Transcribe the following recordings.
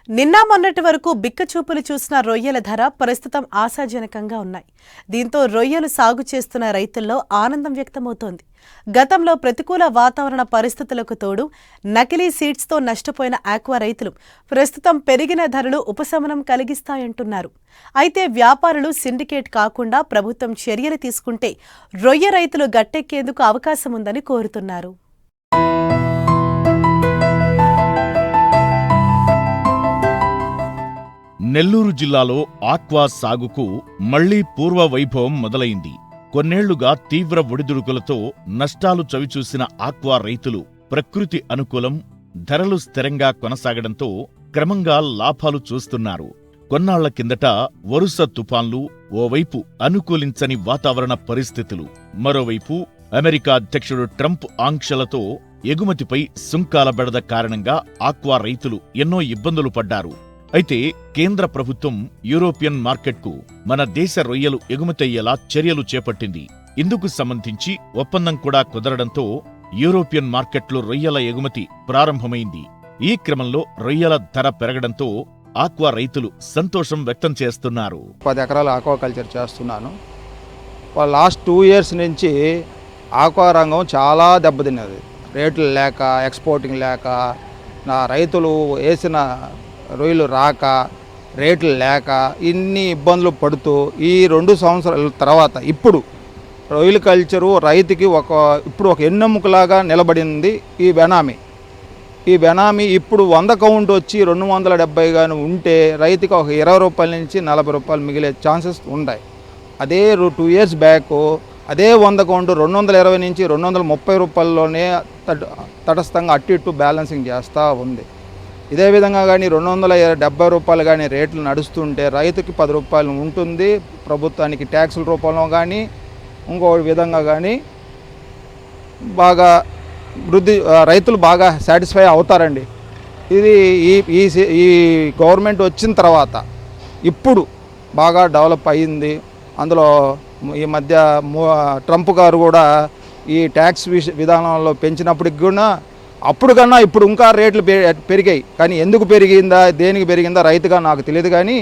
నిన్న మొన్నటి వరకు బిక్కచూపులు చూసిన రొయ్యల ధర ప్రస్తుతం ఆశాజనకంగా ఉన్నాయి. దీంతో రొయ్యలు సాగు చేస్తున్న రైతుల్లో ఆనందం వ్యక్తమవుతోంది. గతంలో ప్రతికూల వాతావరణ పరిస్థితులకు తోడు నకిలీ సీడ్స్తో నష్టపోయిన ఆక్వా రైతులు ప్రస్తుతం పెరిగిన ధరలు ఉపశమనం కలిగిస్తాయంటున్నారు. అయితే వ్యాపారులు సిండికేట్ కాకుండా ప్రభుత్వం చర్యలు తీసుకుంటే రొయ్య రైతులు గట్టెక్కేందుకు అవకాశం ఉందని కోరుతున్నారు. నెల్లూరు జిల్లాలో ఆక్వా సాగుకు మళ్లీ పూర్వ వైభవం మొదలైంది. కొన్నేళ్లుగా తీవ్ర ఒడిదుడుకులతో నష్టాలు చవిచూసిన ఆక్వా రైతులు ప్రకృతి అనుకూలం, ధరలు స్థిరంగా కొనసాగడంతో క్రమంగా లాభాలు చూస్తున్నారు. కొన్నాళ్ల కిందట వరుస తుఫాన్లు, ఓవైపు అనుకూలించని వాతావరణ పరిస్థితులు, మరోవైపు అమెరికా అధ్యక్షుడు ట్రంప్ ఆంక్షలతో ఎగుమతిపై సుంకాల బెడద కారణంగా ఆక్వా రైతులు ఎన్నో ఇబ్బందులు పడ్డారు. అయితే కేంద్ర ప్రభుత్వం యూరోపియన్ మార్కెట్కు మన దేశ రొయ్యలు ఎగుమతయ్యేలా చర్యలు చేపట్టింది. ఇందుకు సంబంధించి ఒప్పందం కూడా కుదరడంతో యూరోపియన్ మార్కెట్లో రొయ్యల ఎగుమతి ప్రారంభమైంది. ఈ క్రమంలో రొయ్యల ధర పెరగడంతో ఆక్వా రైతులు సంతోషం వ్యక్తం చేస్తున్నారు. 10 ఎకరాలు ఆక్వాకల్చర్ చేస్తున్నాను. లాస్ట్ 2 years నుంచి ఆక్వా రంగం చాలా దెబ్బతిన్నది. రేట్లు లేక, ఎక్స్పోర్టింగ్ లేక, నా రైతులు వేసిన రొయ్యలు రాక, రేట్లు లేక ఇన్ని ఇబ్బందులు పడుతూ ఈ 2 సంవత్సరాల తర్వాత ఇప్పుడు రొయ్యల కల్చరు రైతుకి ఇప్పుడు ఒక ఎన్నెముకలాగా నిలబడింది. ఈ బెనామీ ఇప్పుడు 100 కౌంట్ వచ్చి 270 కానీ ఉంటే రైతుకి ఒక 20 రూపాయల నుంచి 40 రూపాయలు మిగిలే ఛాన్సెస్ ఉన్నాయి. అదే 2 years బ్యాక్ అదే 100 కౌంట్ 220 నుంచి 230 రూపాయల్లోనే తటస్థంగా అటు ఇటు బ్యాలెన్సింగ్ చేస్తూ ఉంది. ఇదే విధంగా కానీ 270 రూపాయలు కానీ రేట్లు నడుస్తుంటే రైతుకి 10 రూపాయలు ఉంటుంది. ప్రభుత్వానికి ట్యాక్సుల రూపంలో కానీ ఇంకో విధంగా కానీ బాగా రైతులు బాగా సాటిస్ఫై అవుతారండి. ఇది ఈ గవర్నమెంట్ వచ్చిన తర్వాత ఇప్పుడు బాగా డెవలప్ అయ్యింది. అందులో ఈ మధ్య ట్రంప్ గారు కూడా ఈ ట్యాక్స్ విధానంలో పెంచినప్పటికి కూడా అప్పుడు కన్నా ఇప్పుడు ఇంకా రేట్లు పెరిగాయి. కానీ ఎందుకు పెరిగిందా, దేనికి పెరిగిందా రైతుగా నాకు తెలియదు. కానీ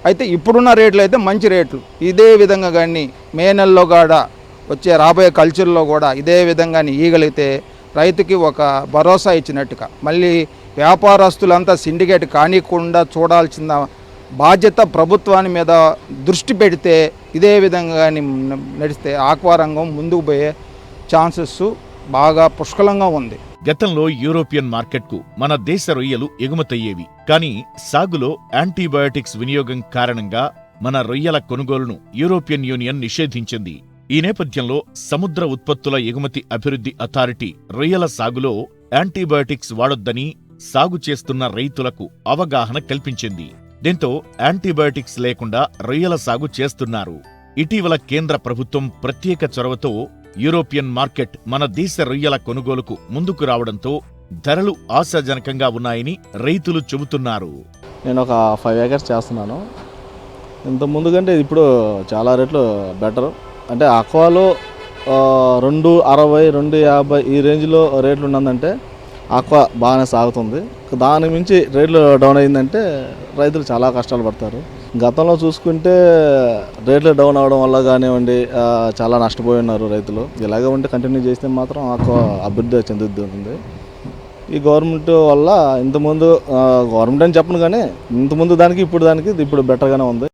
అయితే ఇప్పుడున్న రేట్లు అయితే మంచి రేట్లు. ఇదే విధంగా కానీ మే నెలలో కూడా వచ్చే రాబోయే కల్చర్లో కూడా ఇదే విధంగా ఇయ్యగలిగితే రైతుకి ఒక భరోసా ఇచ్చినట్టుగా, మళ్ళీ వ్యాపారస్తులంతా సిండికేట్ కానికుండా చూడాల్సిన బాధ్యత ప్రభుత్వాన్ని మీద దృష్టి పెడితే ఇదే విధంగా కానీ నడిస్తే ఆక్వా రంగం ముందుకు పోయే ఛాన్సెస్ బాగా పుష్కలంగా ఉంది. గతంలో యూరోపియన్ మార్కెట్కు మన దేశ రొయ్యలు ఎగుమతయ్యేవి. కానీ సాగులో యాంటీబయాటిక్స్ వినియోగం కారణంగా మన రొయ్యల కొనుగోలును యూరోపియన్ యూనియన్ నిషేధించింది. ఈ నేపథ్యంలో సముద్ర ఉత్పత్తుల ఎగుమతి అభివృద్ధి అథారిటీ రొయ్యల సాగులో యాంటీబయాటిక్స్ వాడొద్దని సాగు చేస్తున్న రైతులకు అవగాహన కల్పించింది. దీంతో యాంటీబయాటిక్స్ లేకుండా రొయ్యల సాగు చేస్తున్నారు. ఇటీవల కేంద్ర ప్రభుత్వం ప్రత్యేక చొరవతో యూరోపియన్ మార్కెట్ మన దేశ రొయ్యల కొనుగోలుకు ముందుకు రావడంతో ధరలు ఆశాజనకంగా ఉన్నాయని రైతులు చెబుతున్నారు. నేను ఒక 5 acres చేస్తున్నాను. ఇంత ముందు కంటే ఇప్పుడు చాలా రేట్లు బెటర్. అంటే ఆక్వాలో 260, 250 ఈ రేంజ్లో రేట్లు ఉన్నదంటే ఆక్వా బాగానే సాగుతుంది. దాని మించి రేట్లు డౌన్ అయిందంటే రైతులు చాలా కష్టాలు పడతారు. గతంలో చూసుకుంటే రేట్లు డౌన్ అవడం వల్ల కానివ్వండి చాలా నష్టపోయి ఉన్నారు రైతులు. ఇలాగే ఉంటే కంటిన్యూ చేస్తే మాత్రం ఆక్వా అభివృద్ధి చెందుతుంది. ఈ గవర్నమెంట్ వల్ల ఇంతకుముందు గవర్నమెంట్ అని చెప్పను కానీ ఇంతకుముందు దానికి ఇప్పుడు బెటర్గానే ఉంది.